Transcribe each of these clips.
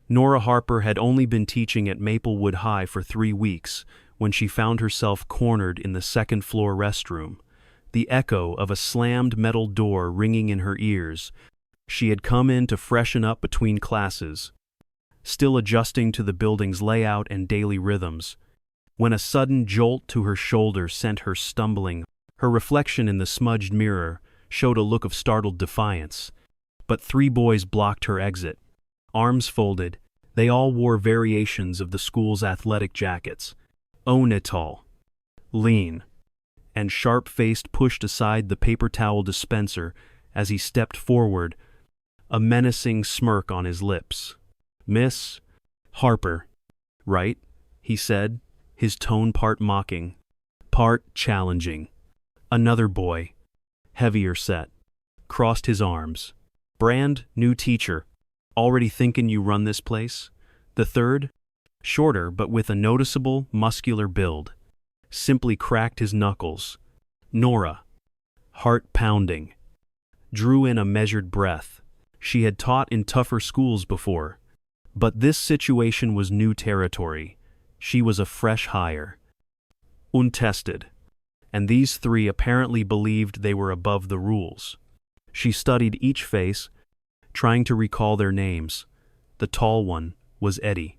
Nora Harper had only been teaching at Maplewood High for 3 weeks when she found herself cornered in the second-floor restroom, the echo of a slammed metal door ringing in her ears. She had come in to freshen up between classes, still adjusting to the building's layout and daily rhythms, when a sudden jolt to her shoulder sent her stumbling. Her reflection in the smudged mirror showed a look of startled defiance, but 3 boys blocked her exit. Arms folded, they all wore variations of the school's athletic jackets. Tall, lean, and sharp-faced pushed aside the paper towel dispenser as he stepped forward, a menacing smirk on his lips. "Miss Harper, right?" he said, his tone part mocking, part challenging. Another boy, heavier set, crossed his arms. "Brand new teacher. Already thinking you run this place?" The third, shorter but with a noticeable, muscular build, simply cracked his knuckles. Nora, heart pounding, drew in a measured breath. She had taught in tougher schools before, but this situation was new territory. She was a fresh hire, untested, and these 3 apparently believed they were above the rules. She studied each face, trying to recall their names. The tall one was Eddie,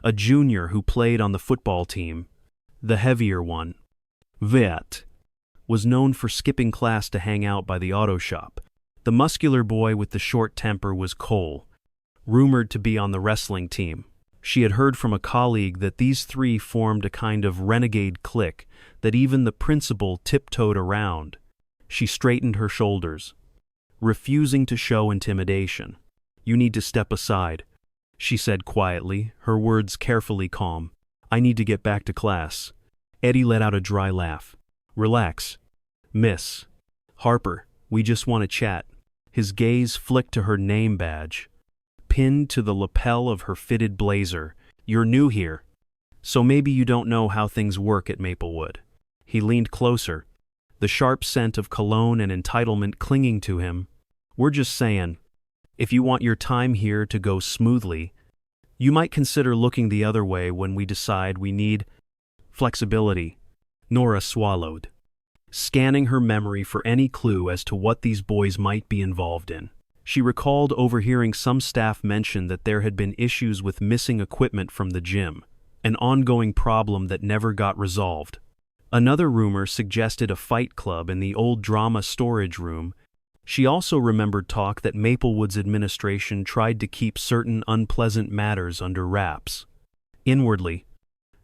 a junior who played on the football team. The heavier one, Vet, was known for skipping class to hang out by the auto shop. The muscular boy with the short temper was Cole, rumored to be on the wrestling team. She had heard from a colleague that these 3 formed a kind of renegade clique that even the principal tiptoed around. She straightened her shoulders, refusing to show intimidation. "You need to step aside," she said quietly, her words carefully calm. "I need to get back to class." Eddie let out a dry laugh. "Relax, Miss Harper, we just want to chat." His gaze flicked to her name badge, pinned to the lapel of her fitted blazer. "You're new here, so maybe you don't know how things work at Maplewood." He leaned closer, the sharp scent of cologne and entitlement clinging to him. "We're just saying, if you want your time here to go smoothly, you might consider looking the other way when we decide we need flexibility." Nora swallowed, scanning her memory for any clue as to what these boys might be involved in. She recalled overhearing some staff mention that there had been issues with missing equipment from the gym, an ongoing problem that never got resolved. Another rumor suggested a fight club in the old drama storage room. She also remembered talk that Maplewood's administration tried to keep certain unpleasant matters under wraps. Inwardly,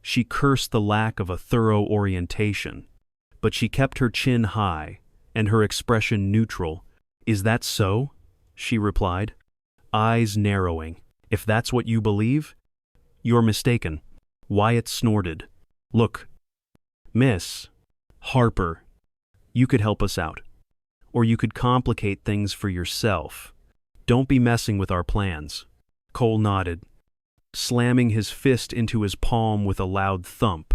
she cursed the lack of a thorough orientation, but she kept her chin high and her expression neutral. "Is that so?" she replied, eyes narrowing. "If that's what you believe, you're mistaken." Wyatt snorted. "Look, Miss Harper, you could help us out, or you could complicate things for yourself. Don't be messing with our plans." Cole nodded, slamming his fist into his palm with a loud thump.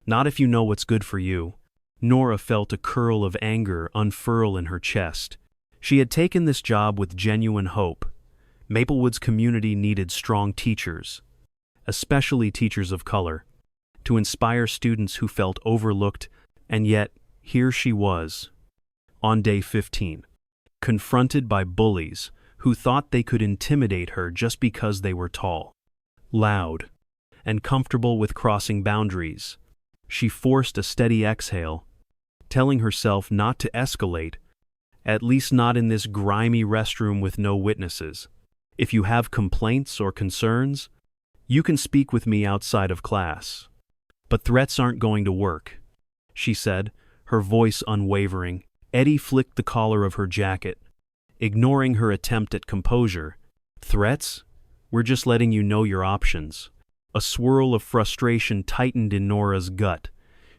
"Not if you know what's good for you." Nora felt a curl of anger unfurl in her chest. She had taken this job with genuine hope. Maplewood's community needed strong teachers, especially teachers of color, to inspire students who felt overlooked, and yet here she was, on day 15, confronted by bullies who thought they could intimidate her just because they were tall, loud, and comfortable with crossing boundaries. She forced a steady exhale, telling herself not to escalate, at least not in this grimy restroom with no witnesses. "If you have complaints or concerns, you can speak with me outside of class. But threats aren't going to work," she said, her voice unwavering. Eddie flicked the collar of her jacket, ignoring her attempt at composure. "Threats? We're just letting you know your options." A swirl of frustration tightened in Nora's gut.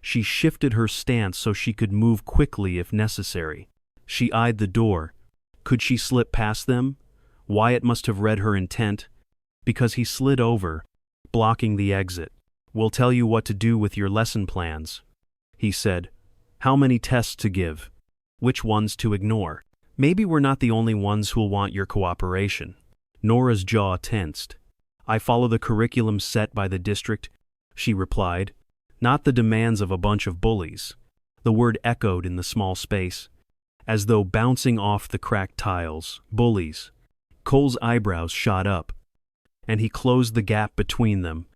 She shifted her stance so she could move quickly if necessary. She eyed the door. Could she slip past them? Wyatt must have read her intent, because he slid over, blocking the exit. "We'll tell you what to do with your lesson plans," he said. "How many tests to give? Which ones to ignore? Maybe we're not the only ones who'll want your cooperation." Nora's jaw tensed. I follow the curriculum set by the district, she replied, not the demands of a bunch of bullies. The word echoed in the small space, as though bouncing off the cracked tiles. Bullies. Cole's eyebrows shot up, and he closed the gap between them,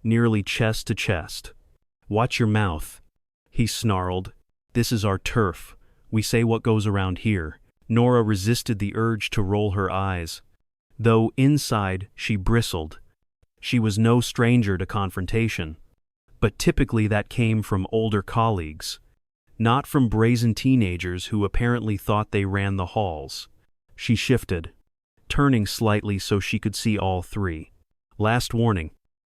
nearly chest to chest. Watch your mouth, he snarled. This is our turf. We say what goes around here. Nora resisted the urge to roll her eyes, though inside she bristled. She was no stranger to confrontation, but typically that came from older colleagues, not from brazen teenagers who apparently thought they ran the halls. She shifted, turning slightly so she could see all three. Last warning,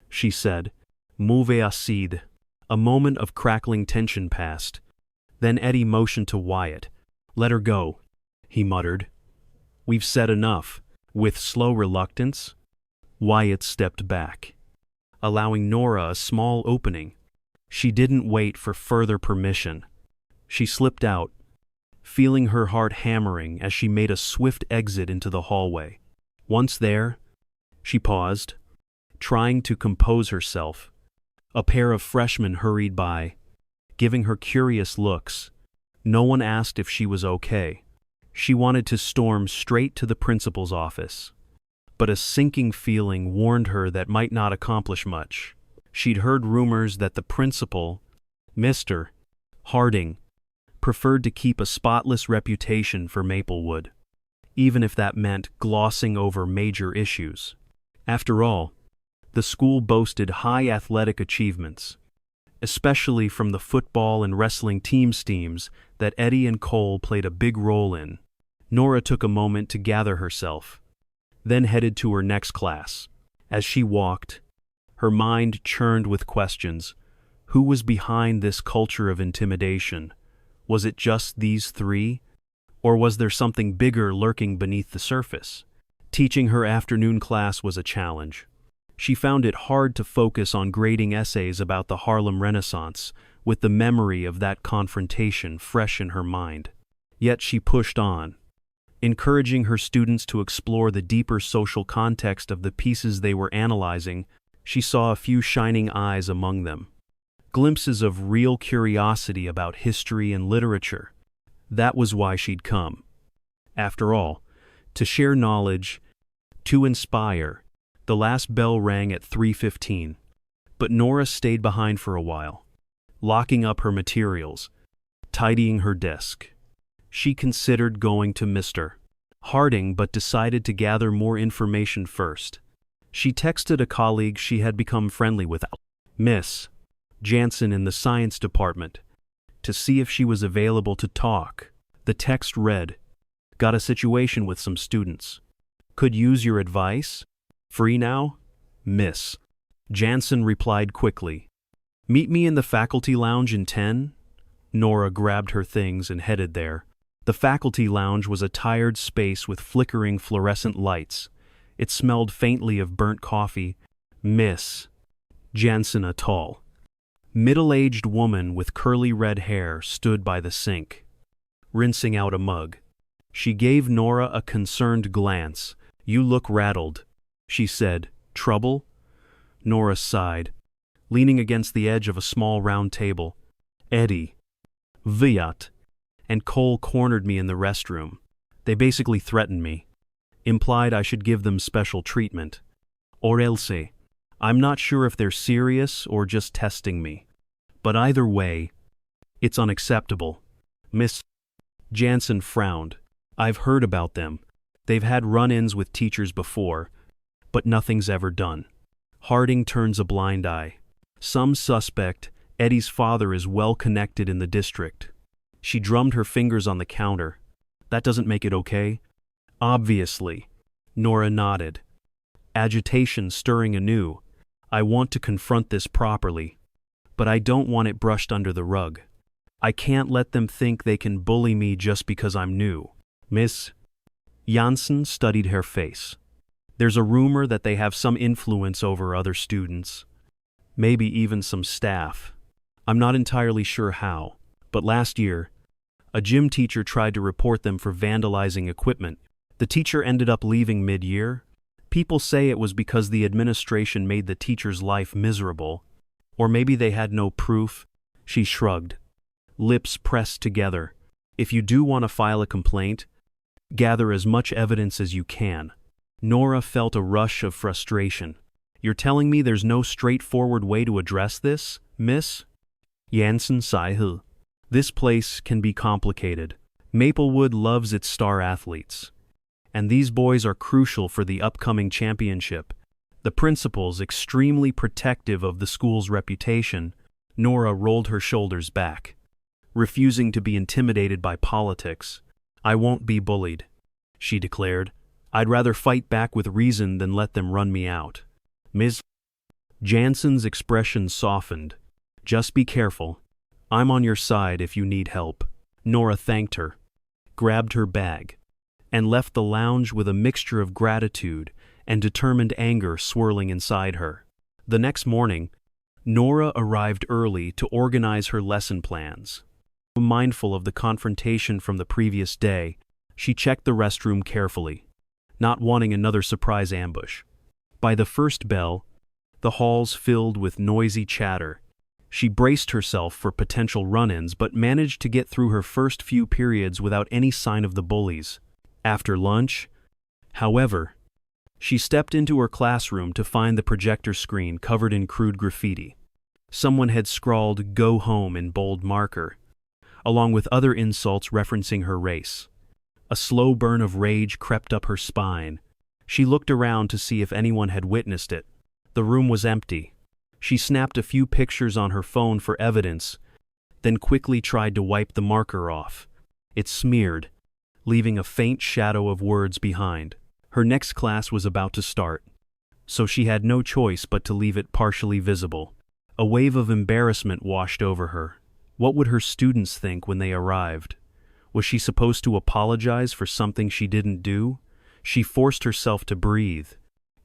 she said. Mauvais acide. A moment of crackling tension passed. Then Eddie motioned to Wyatt. Let her go, he muttered. We've said enough. With slow reluctance, Wyatt stepped back, allowing Nora a small opening. She didn't wait for further permission. She slipped out, feeling her heart hammering as she made a swift exit into the hallway. Once there, she paused, trying to compose herself. A pair of freshmen hurried by, giving her curious looks. No one asked if she was okay. She wanted to storm straight to the principal's office, but a sinking feeling warned her that might not accomplish much. She'd heard rumors that the principal, Mr. Harding, preferred to keep a spotless reputation for Maplewood, even if that meant glossing over major issues. After all, the school boasted high athletic achievements, especially from the football and wrestling teams that Eddie and Cole played a big role in. Nora took a moment to gather herself, then headed to her next class. As she walked, her mind churned with questions. Who was behind this culture of intimidation? Was it just these three? Or was there something bigger lurking beneath the surface? Teaching her afternoon class was a challenge. She found it hard to focus on grading essays about the Harlem Renaissance with the memory of that confrontation fresh in her mind. Yet she pushed on, encouraging her students to explore the deeper social context of the pieces they were analyzing. She saw a few shining eyes among them, glimpses of real curiosity about history and literature. That was why she'd come. After all, to share knowledge, to inspire. The last bell rang at 3:15, but Nora stayed behind for a while, locking up her materials, tidying her desk. She considered going to Mr. Harding but decided to gather more information first. She texted a colleague she had become friendly with, Miss Jansen in the science department, to see if she was available to talk. The text read, "Got a situation with some students. Could use your advice? Free now?" Miss Jansen replied quickly. "Meet me in the faculty lounge in 10? Nora grabbed her things and headed there. The faculty lounge was a tired space with flickering fluorescent lights. It smelled faintly of burnt coffee. Miss Jansen, a tall, middle-aged woman with curly red hair, stood by the sink, rinsing out a mug. She gave Nora a concerned glance. "You look rattled," she said. "Trouble?" Nora sighed, leaning against the edge of a small round table. "Eddie, Wyatt, and Cole cornered me in the restroom. They basically threatened me, implied I should give them special treatment. Or else, I'm not sure if they're serious or just testing me. But either way, it's unacceptable." Miss Jansen frowned. "I've heard about them. They've had run-ins with teachers before, but nothing's ever done." Harding turns a blind eye. Some suspect Eddie's father is well connected in the district. She drummed her fingers on the counter. "That doesn't make it okay?" "Obviously." Nora nodded, agitation stirring anew. "I want to confront this properly, but I don't want it brushed under the rug. I can't let them think they can bully me just because I'm new." Miss Jansen studied her face. "There's a rumor that they have some influence over other students, maybe even some staff. I'm not entirely sure how, but last year, a gym teacher tried to report them for vandalizing equipment. The teacher ended up leaving mid-year. People say it was because the administration made the teacher's life miserable, or maybe they had no proof. She shrugged, lips pressed together. If you do want to file a complaint, gather as much evidence as you can. Nora felt a rush of frustration. You're telling me there's no straightforward way to address this, miss? Jansen sighed. This place can be complicated. Maplewood loves its star athletes, and these boys are crucial for the upcoming championship. The principal's extremely protective of the school's reputation. Nora rolled her shoulders back, refusing to be intimidated by politics. I won't be bullied, she declared. I'd rather fight back with reason than let them run me out. Ms. Jansen's expression softened. Just be careful. I'm on your side if you need help. Nora thanked her, grabbed her bag, and left the lounge with a mixture of gratitude and determined anger swirling inside her. The next morning, Nora arrived early to organize her lesson plans. Mindful of the confrontation from the previous day, she checked the restroom carefully, not wanting another surprise ambush. By the first bell, the halls filled with noisy chatter. She braced herself for potential run-ins but managed to get through her first few periods without any sign of the bullies. After lunch, however, she stepped into her classroom to find the projector screen covered in crude graffiti. Someone had scrawled "Go home" in bold marker, along with other insults referencing her race. A slow burn of rage crept up her spine. She looked around to see if anyone had witnessed it. The room was empty. She snapped a few pictures on her phone for evidence, then quickly tried to wipe the marker off. It smeared, leaving a faint shadow of words behind. Her next class was about to start, so she had no choice but to leave it partially visible. A wave of embarrassment washed over her. What would her students think when they arrived? Was she supposed to apologize for something she didn't do? She forced herself to breathe.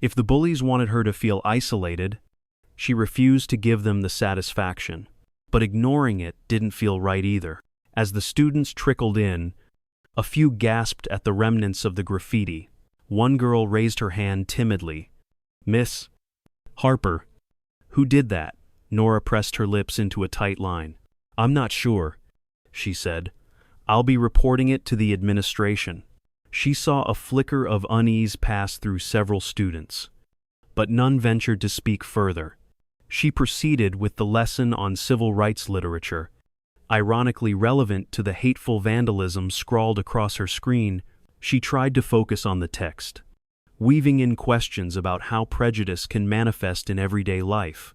If the bullies wanted her to feel isolated, she refused to give them the satisfaction. But ignoring it didn't feel right either. As the students trickled in, a few gasped at the remnants of the graffiti. One girl raised her hand timidly. Miss Harper. Who did that? Nora pressed her lips into a tight line. I'm not sure, she said. I'll be reporting it to the administration. She saw a flicker of unease pass through several students, but none ventured to speak further. She proceeded with the lesson on civil rights literature, ironically relevant to the hateful vandalism scrawled across her screen. She tried to focus on the text, weaving in questions about how prejudice can manifest in everyday life.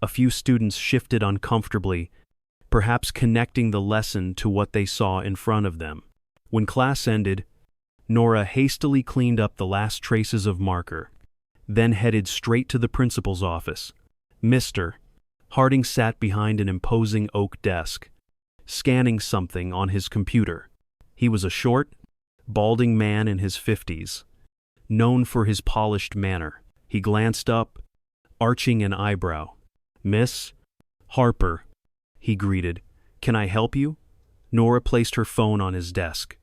A few students shifted uncomfortably, perhaps connecting the lesson to what they saw in front of them. When class ended, Nora hastily cleaned up the last traces of marker, then headed straight to the principal's office. Mr. Harding sat behind an imposing oak desk, scanning something on his computer. He was a short, balding man in his 50s, known for his polished manner. He glanced up, arching an eyebrow. Miss Harper, he greeted. Can I help you? Nora placed her phone on his desk,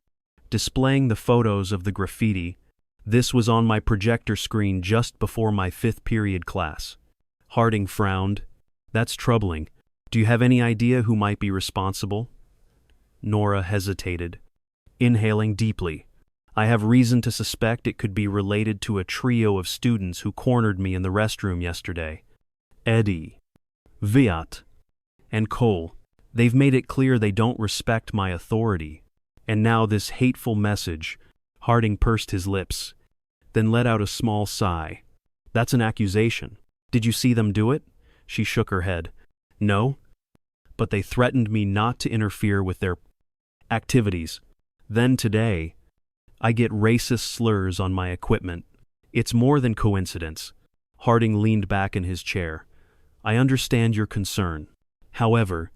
displaying the photos of the graffiti. This was on my projector screen just before my 5th period class. Harding frowned. That's troubling. Do you have any idea who might be responsible? Nora hesitated, inhaling deeply. I have reason to suspect it could be related to a trio of students who cornered me in the restroom yesterday. Eddie, Viat, and Cole. They've made it clear they don't respect my authority. And now this hateful message. Harding pursed his lips, then let out a small sigh. That's an accusation. Did you see them do it? She shook her head. No, but they threatened me not to interfere with their activities. Then today, I get racist slurs on my equipment. It's more than coincidence. Harding leaned back in his chair. I understand your concern. However,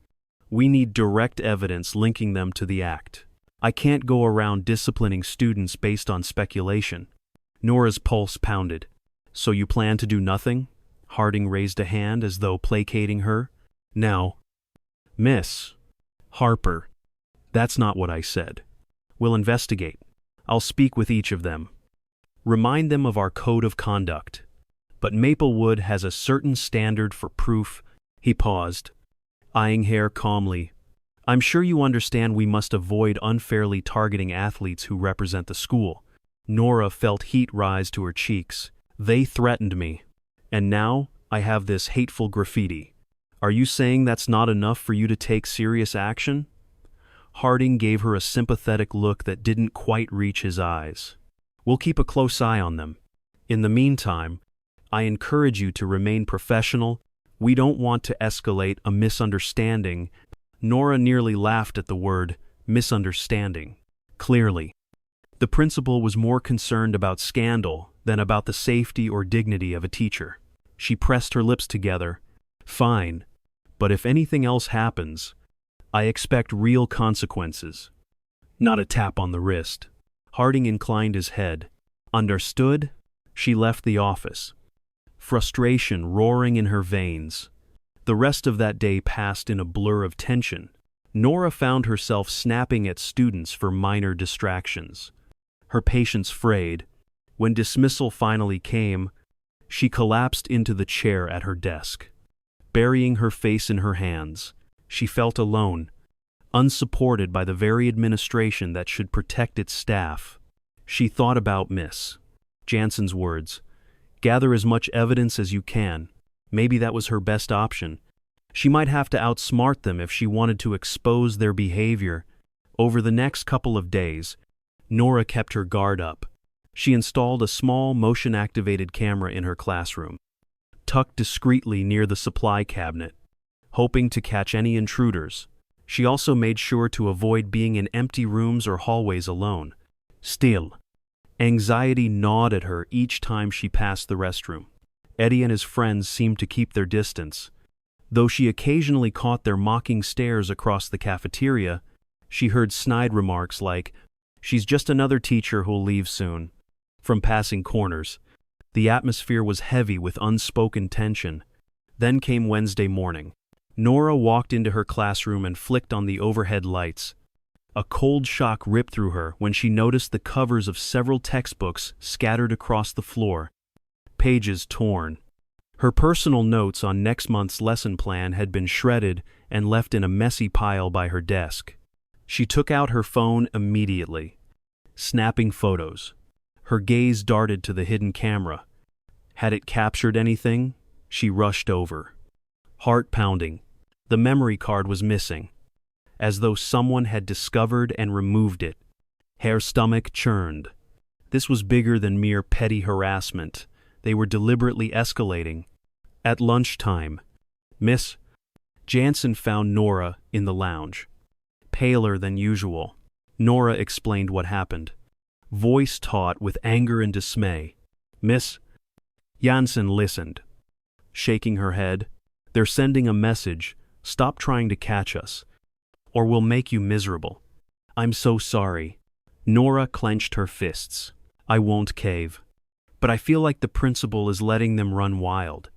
we need direct evidence linking them to the act. I can't go around disciplining students based on speculation. Nora's pulse pounded. So you plan to do nothing? Harding raised a hand as though placating her. Now, Miss Harper, that's not what I said. We'll investigate. I'll speak with each of them. Remind them of our code of conduct. But Maplewood has a certain standard for proof. He paused, eyeing Hare calmly. I'm sure you understand we must avoid unfairly targeting athletes who represent the school. Nora felt heat rise to her cheeks. They threatened me. And now I have this hateful graffiti. Are you saying that's not enough for you to take serious action? Harding gave her a sympathetic look that didn't quite reach his eyes. We'll keep a close eye on them. In the meantime, I encourage you to remain professional. We don't want to escalate a misunderstanding. Nora nearly laughed at the word misunderstanding. Clearly, the principal was more concerned about scandal than about the safety or dignity of a teacher. She pressed her lips together. Fine, but if anything else happens, I expect real consequences. Not a tap on the wrist. Harding inclined his head. Understood? She left the office, frustration roaring in her veins. The rest of that day passed in a blur of tension. Nora found herself snapping at students for minor distractions. Her patience frayed. When dismissal finally came, she collapsed into the chair at her desk. Burying her face in her hands, she felt alone, unsupported by the very administration that should protect its staff. She thought about Miss Jansen's words. Gather as much evidence as you can. Maybe that was her best option. She might have to outsmart them if she wanted to expose their behavior. Over the next couple of days, Nora kept her guard up. She installed a small motion-activated camera in her classroom, tucked discreetly near the supply cabinet, hoping to catch any intruders. She also made sure to avoid being in empty rooms or hallways alone. Still, anxiety gnawed at her each time she passed the restroom. Eddie and his friends seemed to keep their distance. Though she occasionally caught their mocking stares across the cafeteria, she heard snide remarks like, "She's just another teacher who'll leave soon," from passing corners. The atmosphere was heavy with unspoken tension. Then came Wednesday morning. Nora walked into her classroom and flicked on the overhead lights. A cold shock ripped through her when she noticed the covers of several textbooks scattered across the floor, pages torn. Her personal notes on next month's lesson plan had been shredded and left in a messy pile by her desk. She took out her phone immediately, snapping photos. Her gaze darted to the hidden camera. Had it captured anything? She rushed over. Heart pounding. The memory card was missing, as though someone had discovered and removed it. Her stomach churned. This was bigger than mere petty harassment. They were deliberately escalating. At lunchtime, Miss Jansen found Nora in the lounge, paler than usual. Nora explained what happened, voice taut with anger and dismay. Miss Jansen listened, shaking her head. They're sending a message. Stop trying to catch us, or we'll make you miserable. I'm so sorry. Nora clenched her fists. I won't cave. But I feel like the principal is letting them run wild.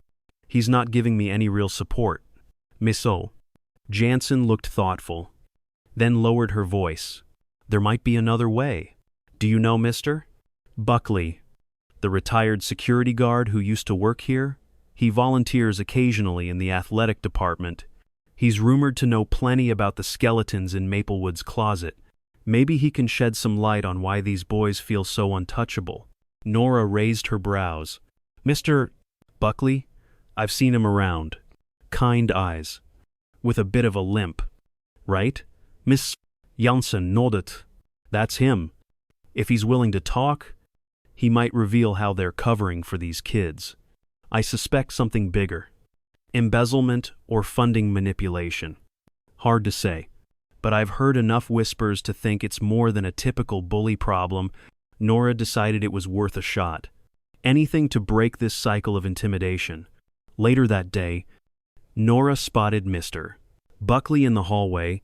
He's not giving me any real support. Miss O. Jansen looked thoughtful, then lowered her voice. There might be another way. Do you know Mr. Buckley, the retired security guard who used to work here? He volunteers occasionally in the athletic department. He's rumored to know plenty about the skeletons in Maplewood's closet. Maybe he can shed some light on why these boys feel so untouchable. Nora raised her brows. Mr. Buckley? I've seen him around. Kind eyes. With a bit of a limp. Right? Miss Jansen nodded. That's him. If he's willing to talk, he might reveal how they're covering for these kids. I suspect something bigger. Embezzlement or funding manipulation. Hard to say, but I've heard enough whispers to think it's more than a typical bully problem. Nora decided it was worth a shot. Anything to break this cycle of intimidation. Later that day, Nora spotted Mr. Buckley in the hallway,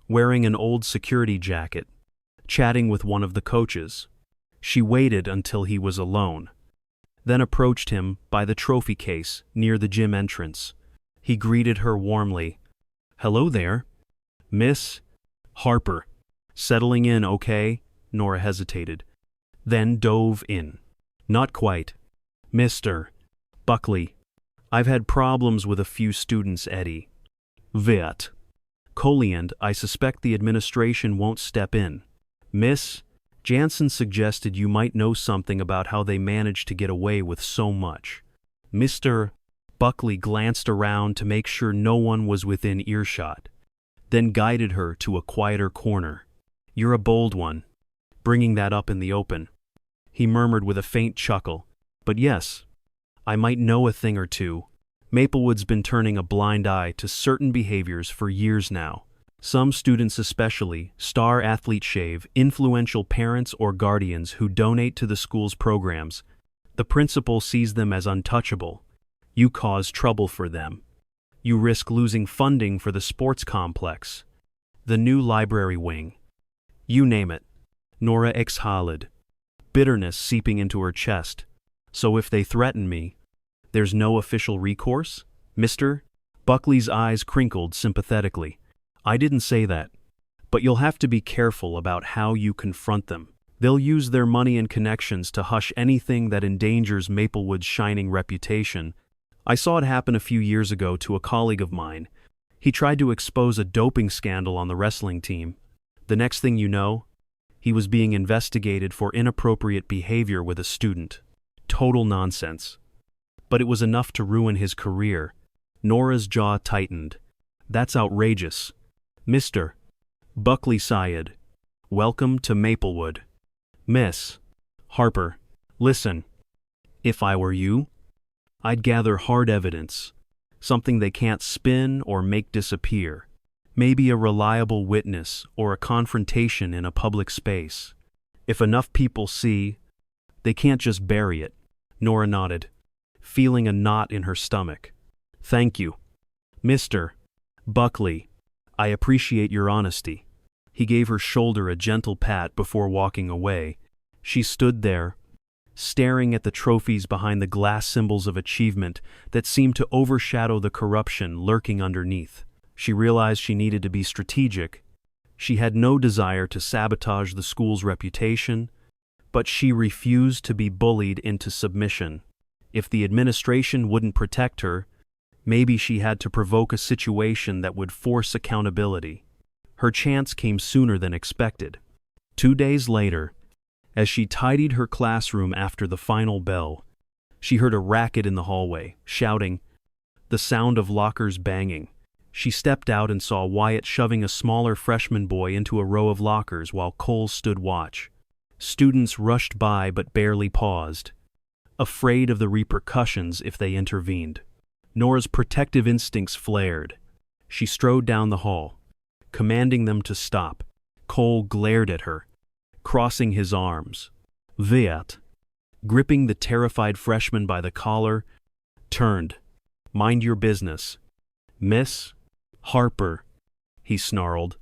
wearing an old security jacket, chatting with one of the coaches. She waited until he was alone, then approached him by the trophy case near the gym entrance. He greeted her warmly. Hello there, Miss Harper. Settling in okay? Nora hesitated, then dove in. Not quite. Mr. Buckley, I've had problems with a few students, Eddie. Vet. Coliand, I suspect the administration won't step in. Miss Jansen suggested you might know something about how they managed to get away with so much. Mr. Buckley glanced around to make sure no one was within earshot, then guided her to a quieter corner. You're a bold one, bringing that up in the open. He murmured with a faint chuckle. But yes, I might know a thing or two. Maplewood's been turning a blind eye to certain behaviors for years now. Some students especially, star athlete shave, influential parents or guardians who donate to the school's programs. The principal sees them as untouchable. You cause trouble for them. You risk losing funding for the sports complex, the new library wing. You name it. Nora exhaled, bitterness seeping into her chest. So if they threaten me, there's no official recourse? Mr. Buckley's eyes crinkled sympathetically. I didn't say that. But you'll have to be careful about how you confront them. They'll use their money and connections to hush anything that endangers Maplewood's shining reputation. I saw it happen a few years ago to a colleague of mine. He tried to expose a doping scandal on the wrestling team. The next thing you know, he was being investigated for inappropriate behavior with a student. Total nonsense. But it was enough to ruin his career. Nora's jaw tightened. That's outrageous. Mr. Buckley sighed. Welcome to Maplewood. Miss Harper, listen. If I were you, I'd gather hard evidence, something they can't spin or make disappear. Maybe a reliable witness or a confrontation in a public space. If enough people see, they can't just bury it. Nora nodded, feeling a knot in her stomach. Thank you. Mr. Buckley, I appreciate your honesty. He gave her shoulder a gentle pat before walking away. She stood there, staring at the trophies behind the glass symbols of achievement that seemed to overshadow the corruption lurking underneath. She realized she needed to be strategic. She had no desire to sabotage the school's reputation, but she refused to be bullied into submission. If the administration wouldn't protect her, maybe she had to provoke a situation that would force accountability. Her chance came sooner than expected. 2 days later, as she tidied her classroom after the final bell, she heard a racket in the hallway, shouting, the sound of lockers banging. She stepped out and saw Wyatt shoving a smaller freshman boy into a row of lockers while Cole stood watch. Students rushed by but barely paused, afraid of the repercussions if they intervened. Nora's protective instincts flared. She strode down the hall, commanding them to stop. Cole glared at her, crossing his arms. Wyatt, gripping the terrified freshman by the collar, turned. Mind your business. Miss Harper, he snarled.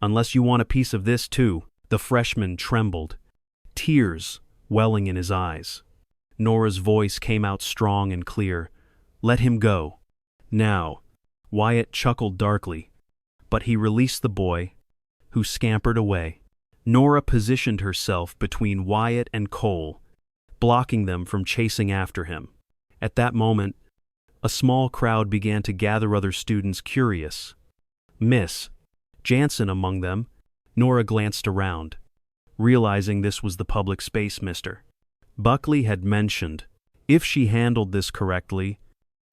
Unless you want a piece of this too. The freshman trembled, tears welling in his eyes. Nora's voice came out strong and clear. Let him go. Now. Wyatt chuckled darkly, but he released the boy, who scampered away. Nora positioned herself between Wyatt and Cole, blocking them from chasing after him. At that moment, a small crowd began to gather, other students curious. Miss Jansen among them. Nora glanced around, realizing this was the public space Mr. Buckley had mentioned. If she handled this correctly,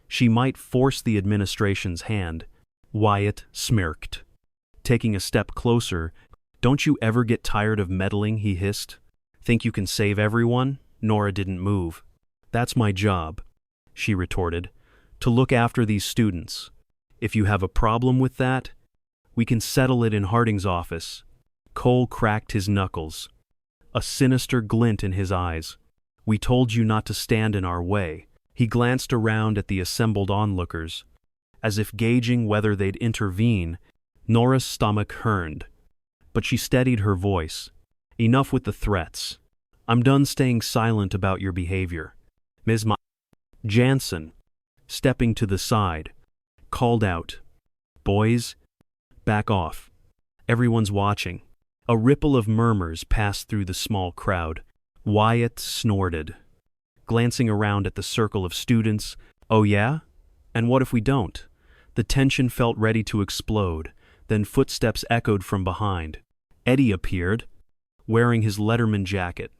she might force the administration's hand. Wyatt smirked, taking a step closer. Don't you ever get tired of meddling, he hissed. Think you can save everyone? Nora didn't move. That's my job, she retorted, to look after these students. If you have a problem with that, we can settle it in Harding's office. Cole cracked his knuckles, a sinister glint in his eyes. We told you not to stand in our way. He glanced around at the assembled onlookers, as if gauging whether they'd intervene. Nora's stomach churned, but she steadied her voice. Enough with the threats. I'm done staying silent about your behavior. Ms. Jansen, stepping to the side, called out, Boys, back off. Everyone's watching. A ripple of murmurs passed through the small crowd. Wyatt snorted, glancing around at the circle of students. "Oh yeah? And what if we don't?" The tension felt ready to explode, then footsteps echoed from behind. Eddie appeared, wearing his Letterman jacket,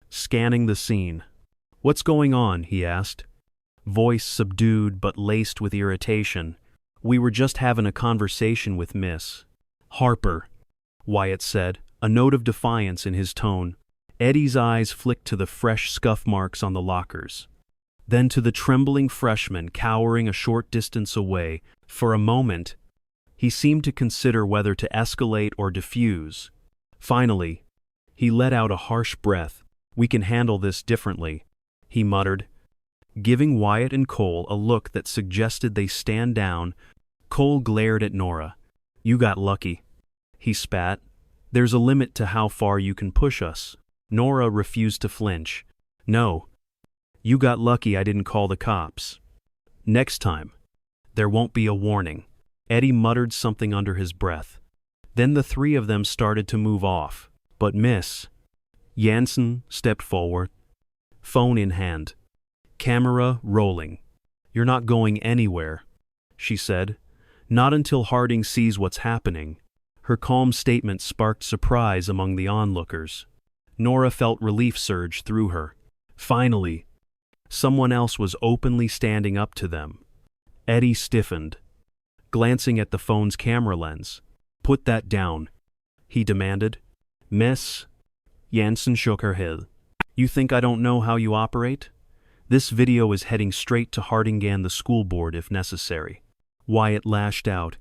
scanning the scene. "What's going on?" he asked, voice subdued but laced with irritation. "We were just having a conversation with Miss Harper," Wyatt said, a note of defiance in his tone. Eddie's eyes flicked to the fresh scuff marks on the lockers, then to the trembling freshman cowering a short distance away. For a moment, he seemed to consider whether to escalate or defuse. Finally, he let out a harsh breath. "We can handle this differently," he muttered, giving Wyatt and Cole a look that suggested they stand down. Cole glared at Nora. "You got lucky," he spat. "There's a limit to how far you can push us." Nora refused to flinch. "No. You got lucky I didn't call the cops. Next time, there won't be a warning." Eddie muttered something under his breath. Then the three of them started to move off. But Miss Jansen stepped forward, phone in hand, camera rolling. "You're not going anywhere," she said. "Not until Harding sees what's happening." Her calm statement sparked surprise among the onlookers. Nora felt relief surge through her. Finally, someone else was openly standing up to them. Eddie stiffened, glancing at the phone's camera lens. "Put that down," he demanded. Miss Jansen shook her head. "You think I don't know how you operate? This video is heading straight to Hardingan the school board if necessary." Wyatt lashed out,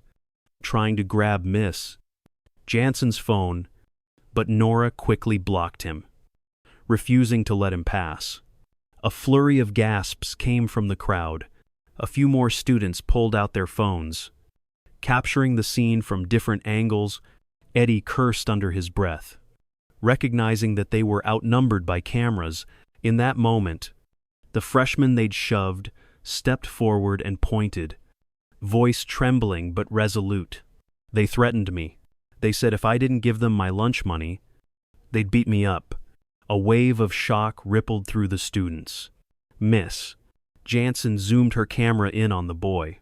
trying to grab Miss Jansen's phone, but Nora quickly blocked him, refusing to let him pass. A flurry of gasps came from the crowd. A few more students pulled out their phones. Capturing the scene from different angles, Eddie cursed under his breath. Recognizing that they were outnumbered by cameras, in that moment, the freshman they'd shoved stepped forward and pointed, voice trembling but resolute. "They threatened me. They said if I didn't give them my lunch money, they'd beat me up." A wave of shock rippled through the students. Miss Jansen zoomed her camera in on the boy,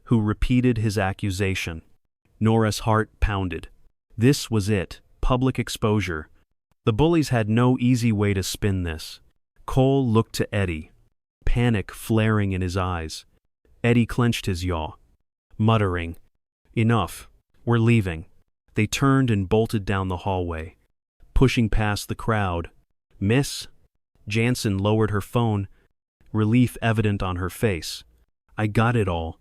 who repeated his accusation. Nora's heart pounded. This was it, public exposure. The bullies had no easy way to spin this. Cole looked to Eddie, panic flaring in his eyes. Eddie clenched his jaw, muttering, "Enough, we're leaving." They turned and bolted down the hallway, pushing past the crowd. Miss Jansen lowered her phone, relief evident on her face. "I got it all,"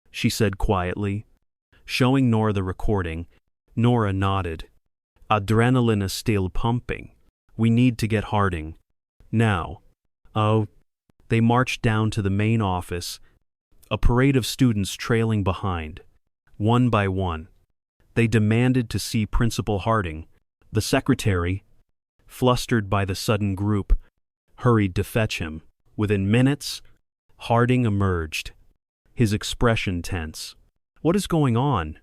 she said quietly, showing Nora the recording. Nora nodded. "Adrenaline is still pumping. We need to get Harding. Now." "Oh." They marched down to the main office, a parade of students trailing behind. One by one, they demanded to see Principal Harding. The secretary, flustered by the sudden group, hurried to fetch him. Within minutes, Harding emerged, his expression tense. "What is going on,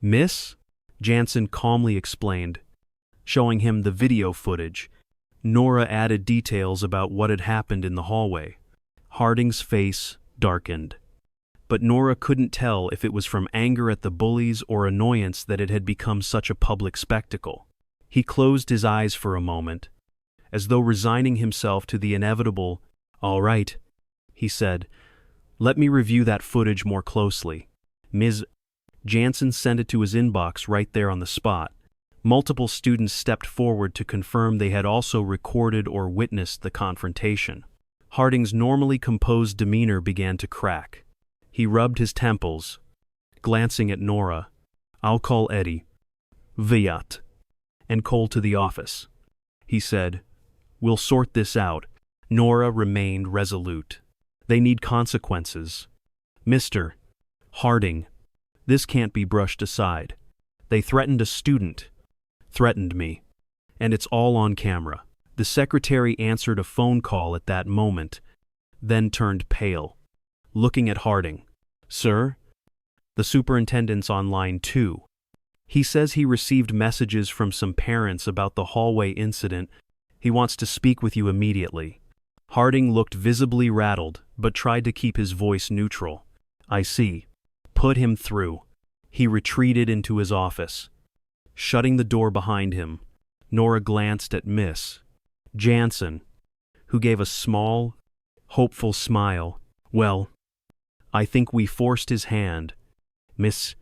Miss?" Jansen calmly explained, showing him the video footage. Nora added details about what had happened in the hallway. Harding's face darkened, but Nora couldn't tell if it was from anger at the bullies or annoyance that it had become such a public spectacle. He closed his eyes for a moment, as though resigning himself to the inevitable. "All right," he said. "Let me review that footage more closely." Ms. Jansen sent it to his inbox right there on the spot. Multiple students stepped forward to confirm they had also recorded or witnessed the confrontation. Harding's normally composed demeanor began to crack. He rubbed his temples, glancing at Nora. "I'll call Eddie, Wyatt, and Cole to the office," he said. "We'll sort this out." Nora remained resolute. "They need consequences. Mr. Harding, this can't be brushed aside. They threatened a student, threatened me, and it's all on camera." The secretary answered a phone call at that moment, then turned pale, looking at Harding. "Sir?" "The superintendent's on line 2. He says he received messages from some parents about the hallway incident. He wants to speak with you immediately." Harding looked visibly rattled, but tried to keep his voice neutral. I see. Put him through. He retreated into his office. Shutting the door behind him, Nora glanced at Miss Jansen, who gave a small, hopeful smile. Well, I think we forced his hand, Miss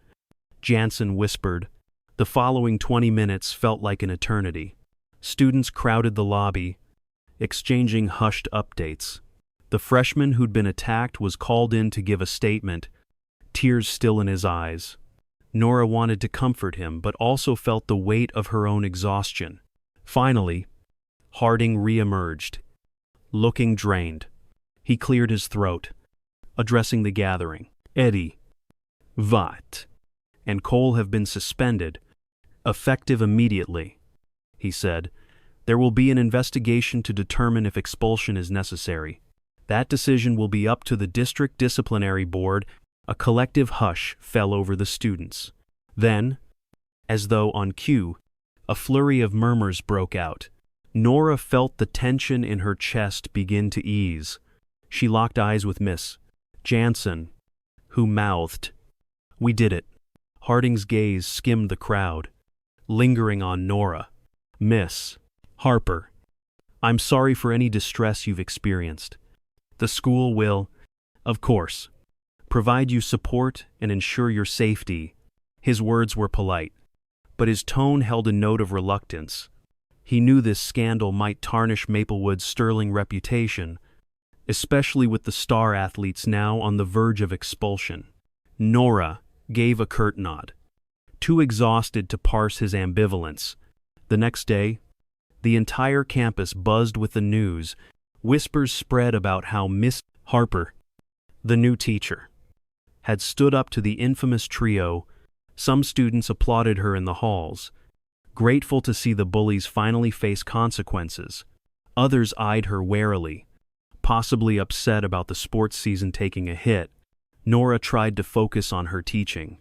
Jansen whispered. The following 20 minutes felt like an eternity. Students crowded the lobby, exchanging hushed updates. The freshman who'd been attacked was called in to give a statement, tears still in his eyes. Nora wanted to comfort him, but also felt the weight of her own exhaustion. Finally, Harding re-emerged, looking drained. He cleared his throat, addressing the gathering. Eddie, Vaught, and Cole have been suspended, effective immediately, he said. There will be an investigation to determine if expulsion is necessary. That decision will be up to the district disciplinary board. A collective hush fell over the students. Then, as though on cue, a flurry of murmurs broke out. Nora felt the tension in her chest begin to ease. She locked eyes with Miss Jansen, who mouthed, "We did it." Harding's gaze skimmed the crowd, lingering on Nora. Miss Harper, I'm sorry for any distress you've experienced. The school will, of course, provide you support and ensure your safety. His words were polite, but his tone held a note of reluctance. He knew this scandal might tarnish Maplewood's sterling reputation, especially with the star athletes now on the verge of expulsion. Nora gave a curt nod, too exhausted to parse his ambivalence. The next day, the entire campus buzzed with the news. Whispers spread about how Miss Harper, the new teacher, had stood up to the infamous trio. Some students applauded her in the halls, grateful to see the bullies finally face consequences. Others eyed her warily, possibly upset about the sports season taking a hit. Nora tried to focus on her teaching,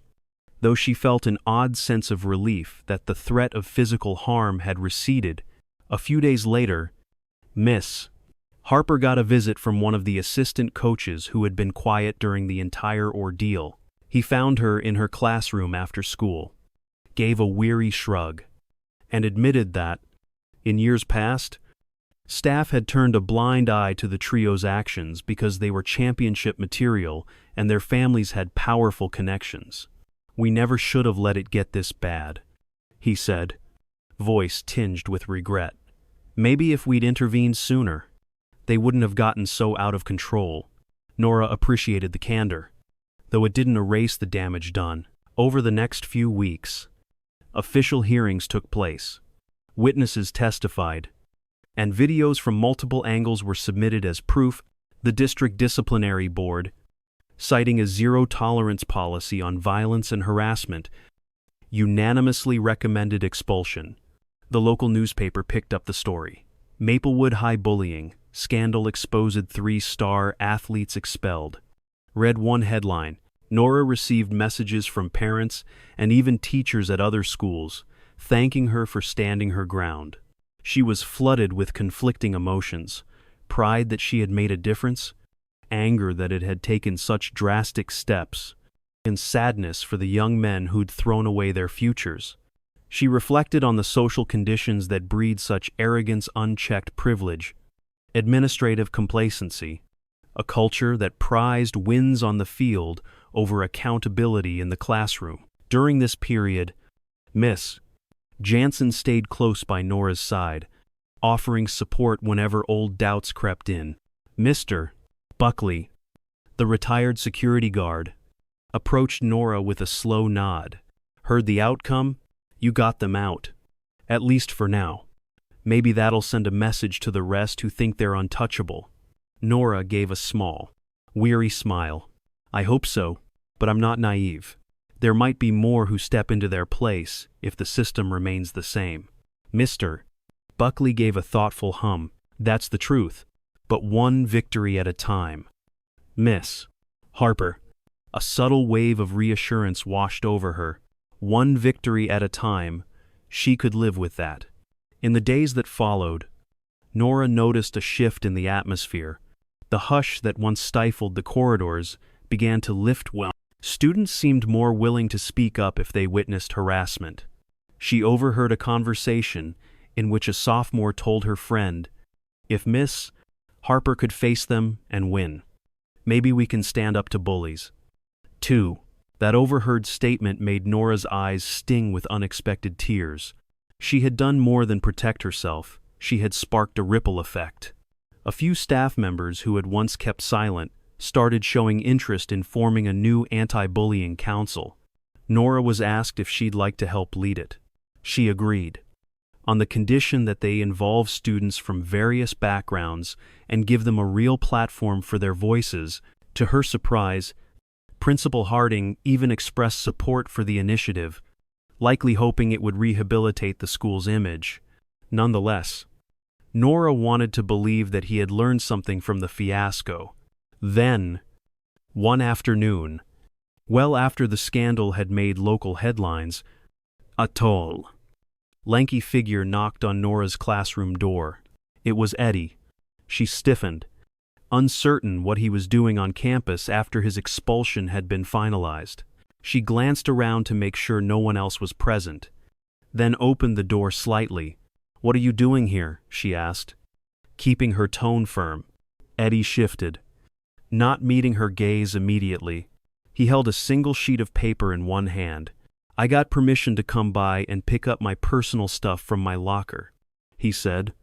though she felt an odd sense of relief that the threat of physical harm had receded. A few days later, Miss Harper got a visit from one of the assistant coaches who had been quiet during the entire ordeal. He found her in her classroom after school, gave a weary shrug, and admitted that, in years past, staff had turned a blind eye to the trio's actions because they were championship material and their families had powerful connections. We never should have let it get this bad, he said, voice tinged with regret. Maybe if we'd intervened sooner, they wouldn't have gotten so out of control. Nora appreciated the candor, though it didn't erase the damage done. Over the next few weeks, official hearings took place. Witnesses testified, and videos from multiple angles were submitted as proof. The district disciplinary board, citing a zero-tolerance policy on violence and harassment, unanimously recommended expulsion. The local newspaper picked up the story. Maplewood High bullying scandal exposed, 3-star athletes expelled. Read one headline. Nora received messages from parents and even teachers at other schools, thanking her for standing her ground. She was flooded with conflicting emotions, pride that she had made a difference, anger that it had taken such drastic steps, and sadness for the young men who'd thrown away their futures. She reflected on the social conditions that breed such arrogance, unchecked privilege, administrative complacency, a culture that prized wins on the field over accountability in the classroom. During this period, Miss Jansen stayed close by Nora's side, offering support whenever old doubts crept in. Mr. Buckley, the retired security guard, approached Nora with a slow nod. Heard the outcome? You got them out. At least for now. Maybe that'll send a message to the rest who think they're untouchable. Nora gave a small, weary smile. I hope so, but I'm not naive. There might be more who step into their place if the system remains the same. Mr. Buckley gave a thoughtful hum. That's the truth, but one victory at a time. Miss Harper. A subtle wave of reassurance washed over her. One victory at a time. She could live with that. In the days that followed, Nora noticed a shift in the atmosphere. The hush that once stifled the corridors began to lift well. Students seemed more willing to speak up if they witnessed harassment. She overheard a conversation in which a sophomore told her friend, "If Miss Harper could face them and win, maybe we can stand up to bullies." 2. That overheard statement made Nora's eyes sting with unexpected tears. She had done more than protect herself. She had sparked a ripple effect. A few staff members who had once kept silent started showing interest in forming a new anti-bullying council. Nora was asked if she'd like to help lead it. She agreed, on the condition that they involve students from various backgrounds and give them a real platform for their voices. To her surprise, Principal Harding even expressed support for the initiative, likely hoping it would rehabilitate the school's image. Nonetheless, Nora wanted to believe that he had learned something from the fiasco. Then, one afternoon, well after the scandal had made local headlines, a tall, lanky figure knocked on Nora's classroom door. It was Eddie. She stiffened, uncertain what he was doing on campus after his expulsion had been finalized. She glanced around to make sure no one else was present, then opened the door slightly. "What are you doing here?" she asked, keeping her tone firm. Eddie shifted, not meeting her gaze immediately. He held a single sheet of paper in one hand. "I got permission to come by and pick up my personal stuff from my locker," he said.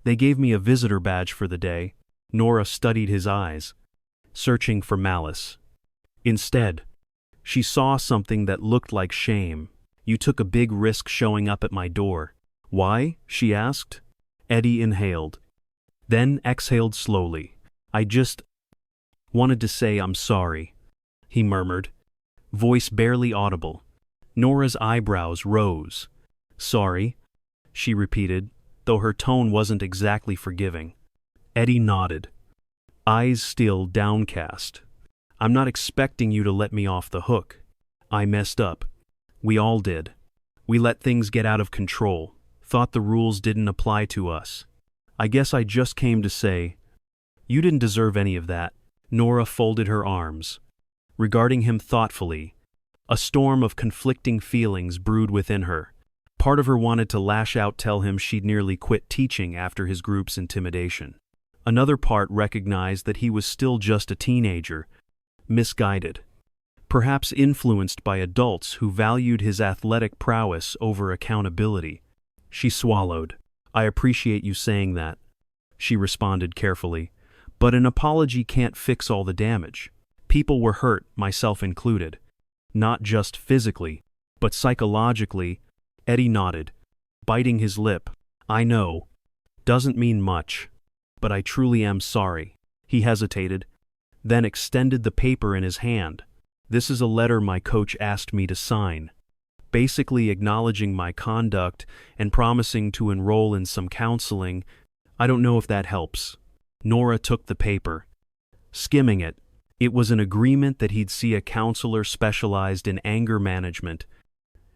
"They gave me a visitor badge for the day." Nora studied his eyes, searching for malice. Instead, she saw something that looked like shame. "You took a big risk showing up at my door." "Why?" she asked. Eddie inhaled, then exhaled slowly. "I just wanted to say I'm sorry," he murmured, voice barely audible. Nora's eyebrows rose. "Sorry?" she repeated, though her tone wasn't exactly forgiving. Eddie nodded, eyes still downcast. "I'm not expecting you to let me off the hook. I messed up. We all did. We let things get out of control, thought the rules didn't apply to us. I guess I just came to say, you didn't deserve any of that." Nora folded her arms, regarding him thoughtfully. A storm of conflicting feelings brewed within her. Part of her wanted to lash out, tell him she'd nearly quit teaching after his group's intimidation. Another part recognized that he was still just a teenager, misguided, perhaps influenced by adults who valued his athletic prowess over accountability. She swallowed. "I appreciate you saying that," she responded carefully, "but an apology can't fix all the damage. People were hurt, myself included. Not just physically, but psychologically." Eddie nodded, biting his lip. "I know. Doesn't mean much. But I truly am sorry." He hesitated, then extended the paper in his hand. "This is a letter my coach asked me to sign, basically acknowledging my conduct and promising to enroll in some counseling. I don't know if that helps." Nora took the paper, skimming it. It was an agreement that he'd see a counselor specialized in anger management,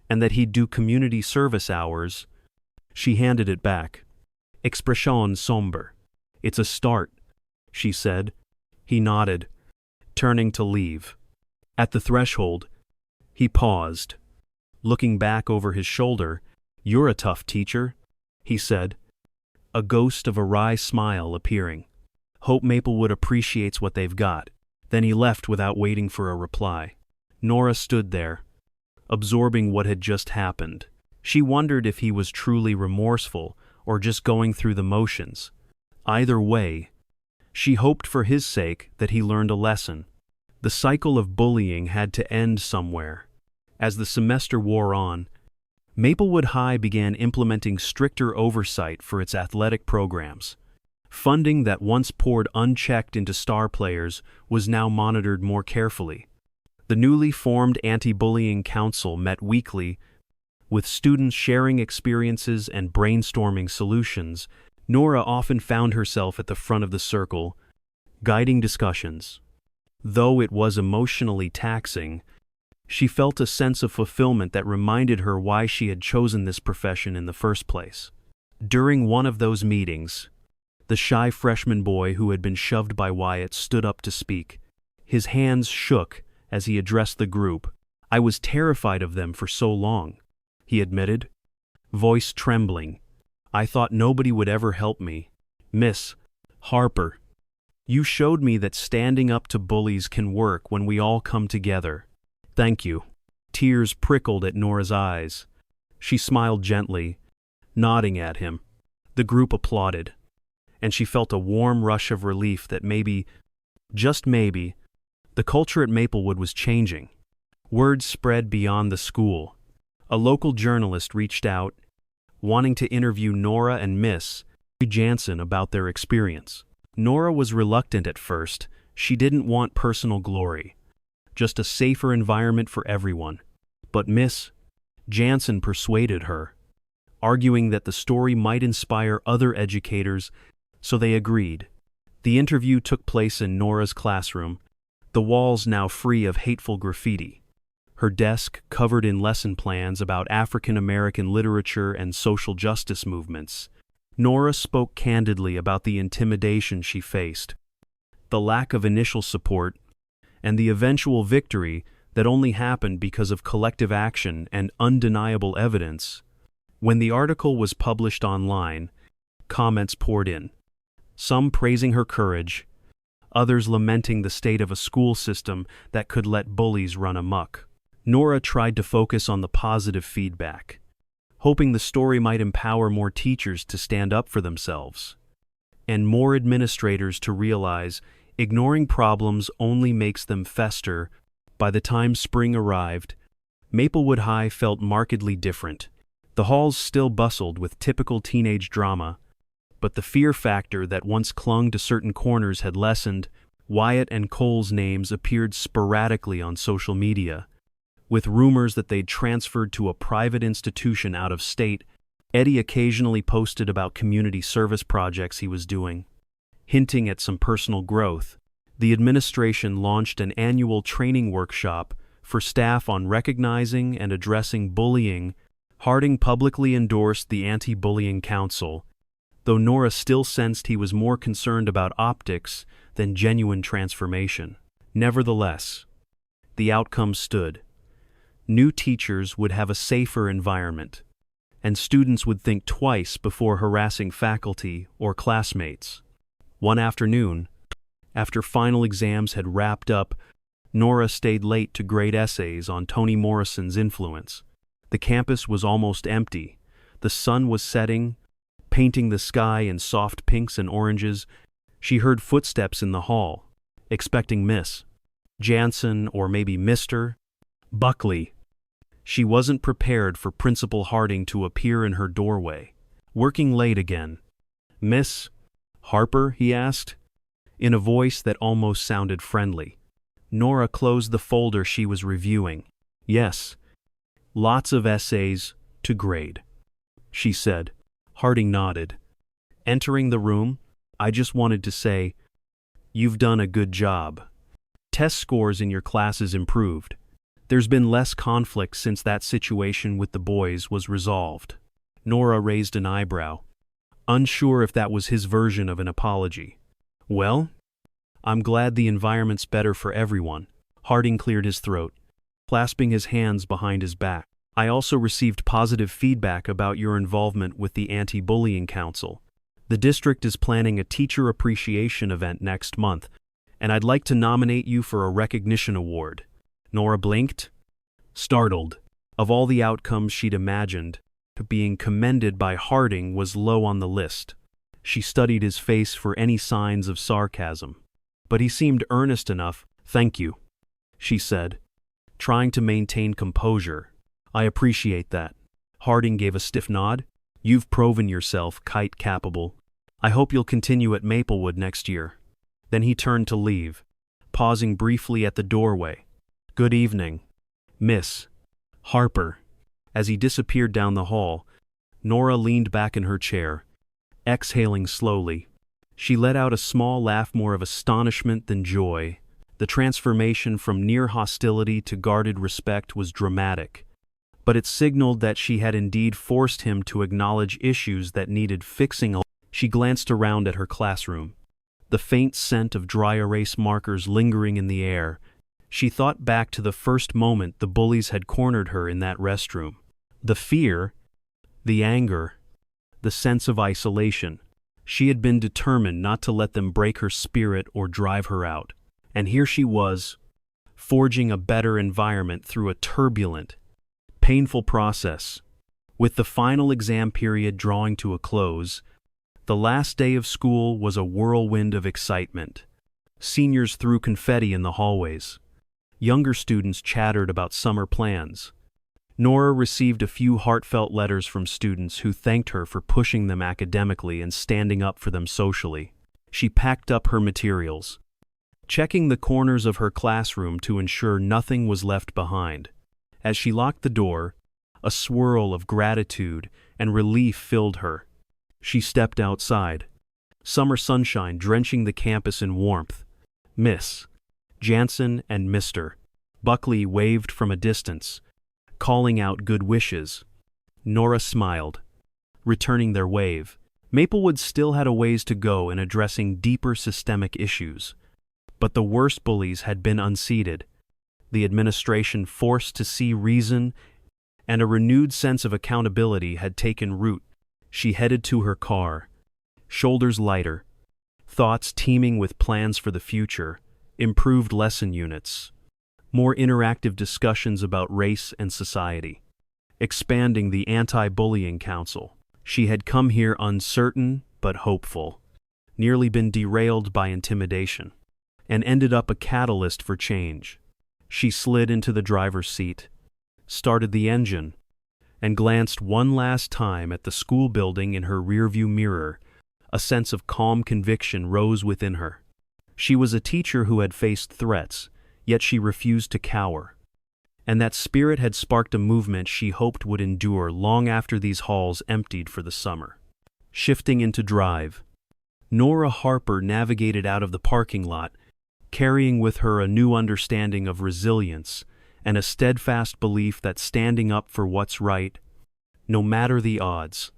and that he'd do community service hours. She handed it back. "Expression sombre. It's a start," she said. He nodded, turning to leave. At the threshold, he paused, looking back over his shoulder. "You're a tough teacher," he said, a ghost of a wry smile appearing. "Hope Maplewood appreciates what they've got." Then he left without waiting for a reply. Nora stood there, absorbing what had just happened. She wondered if he was truly remorseful or just going through the motions. Either way, she hoped for his sake that he learned a lesson. The cycle of bullying had to end somewhere. As the semester wore on, Maplewood High began implementing stricter oversight for its athletic programs. Funding that once poured unchecked into star players was now monitored more carefully. The newly formed Anti-Bullying Council met weekly, with students sharing experiences and brainstorming solutions. Nora often found herself at the front of the circle, guiding discussions. Though it was emotionally taxing, she felt a sense of fulfillment that reminded her why she had chosen this profession in the first place. During one of those meetings, The shy freshman boy who had been shoved by Wyatt stood up to speak. His hands shook as he addressed the group. "I was terrified of them for so long," he admitted, voice trembling. "I thought nobody would ever help me. Miss Harper, you showed me that standing up to bullies can work when we all come together. Thank you." Tears prickled at Nora's eyes. She smiled gently, nodding at him. The group applauded, and she felt a warm rush of relief that maybe, just maybe, the culture at Maplewood was changing. Word spread beyond the school. A local journalist reached out, wanting to interview Nora and Miss Jansen about their experience. Nora was reluctant at first. She didn't want personal glory, just a safer environment for everyone. But Miss Jansen persuaded her, arguing that the story might inspire other educators, so they agreed. The interview took place in Nora's classroom, the walls now free of hateful graffiti, her desk covered in lesson plans about African American literature and social justice movements. Nora spoke candidly about the intimidation she faced, the lack of initial support, and the eventual victory that only happened because of collective action and undeniable evidence. When the article was published online, comments poured in, some praising her courage, others lamenting the state of a school system that could let bullies run amok. Nora tried to focus on the positive feedback, hoping the story might empower more teachers to stand up for themselves, and more administrators to realize ignoring problems only makes them fester. By the time spring arrived, Maplewood High felt markedly different. The halls still bustled with typical teenage drama, but the fear factor that once clung to certain corners had lessened. Wyatt and Cole's names appeared sporadically on social media, with rumors that they'd transferred to a private institution out of state. Eddie occasionally posted about community service projects he was doing, hinting at some personal growth. The administration launched an annual training workshop for staff on recognizing and addressing bullying. Harding publicly endorsed the Anti-Bullying Council, though Nora still sensed he was more concerned about optics than genuine transformation. Nevertheless, the outcome stood. New teachers would have a safer environment, and students would think twice before harassing faculty or classmates. One afternoon, after final exams had wrapped up, Nora stayed late to grade essays on Toni Morrison's influence. The campus was almost empty. The sun was setting, painting the sky in soft pinks and oranges. She heard footsteps in the hall, expecting Miss Jansen or maybe Mr. Buckley. She wasn't prepared for Principal Harding to appear in her doorway. "Working late again, Miss Harper?" he asked, in a voice that almost sounded friendly. Nora closed the folder she was reviewing. "Yes, lots of essays to grade," she said. Harding nodded. Entering the room, "I just wanted to say, you've done a good job. Test scores in your classes improved. There's been less conflict since that situation with the boys was resolved." Nora raised an eyebrow, unsure if that was his version of an apology. "Well, I'm glad the environment's better for everyone." Harding cleared his throat, clasping his hands behind his back. "I also received positive feedback about your involvement with the Anti-Bullying Council. The district is planning a teacher appreciation event next month, and I'd like to nominate you for a recognition award." Nora blinked, startled. Of all the outcomes she'd imagined, being commended by Harding was low on the list. She studied his face for any signs of sarcasm, but he seemed earnest enough. "Thank you," she said, trying to maintain composure. "I appreciate that." Harding gave a stiff nod. "You've proven yourself kite-capable. I hope you'll continue at Maplewood next year." Then he turned to leave, pausing briefly at the doorway. "Good evening, Miss Harper." As he disappeared down the hall, Nora leaned back in her chair, exhaling slowly. She let out a small laugh, more of astonishment than joy. The transformation from near hostility to guarded respect was dramatic, but it signaled that she had indeed forced him to acknowledge issues that needed fixing. She glanced around at her classroom, the faint scent of dry erase markers lingering in the air. She thought back to the first moment the bullies had cornered her in that restroom. The fear, the anger, the sense of isolation. She had been determined not to let them break her spirit or drive her out. And here she was, forging a better environment through a turbulent, painful process. With the final exam period drawing to a close, the last day of school was a whirlwind of excitement. Seniors threw confetti in the hallways. Younger students chattered about summer plans. Nora received a few heartfelt letters from students who thanked her for pushing them academically and standing up for them socially. She packed up her materials, checking the corners of her classroom to ensure nothing was left behind. As she locked the door, a swirl of gratitude and relief filled her. She stepped outside, summer sunshine drenching the campus in warmth. Miss Jansen and Mr. Buckley waved from a distance, calling out good wishes. Nora smiled, returning their wave. Maplewood still had a ways to go in addressing deeper systemic issues. But the worst bullies had been unseated, the administration forced to see reason, and a renewed sense of accountability had taken root. She headed to her car, shoulders lighter, thoughts teeming with plans for the future, improved lesson units, more interactive discussions about race and society, expanding the anti-bullying council. She had come here uncertain but hopeful, nearly been derailed by intimidation, and ended up a catalyst for change. She slid into the driver's seat, started the engine, and glanced one last time at the school building in her rearview mirror. A sense of calm conviction rose within her. She was a teacher who had faced threats, yet she refused to cower. And that spirit had sparked a movement she hoped would endure long after these halls emptied for the summer. Shifting into drive, Nora Harper navigated out of the parking lot, carrying with her a new understanding of resilience and a steadfast belief that standing up for what's right, no matter the odds,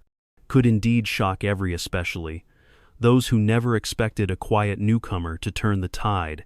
could indeed shock every, especially those who never expected a quiet newcomer to turn the tide.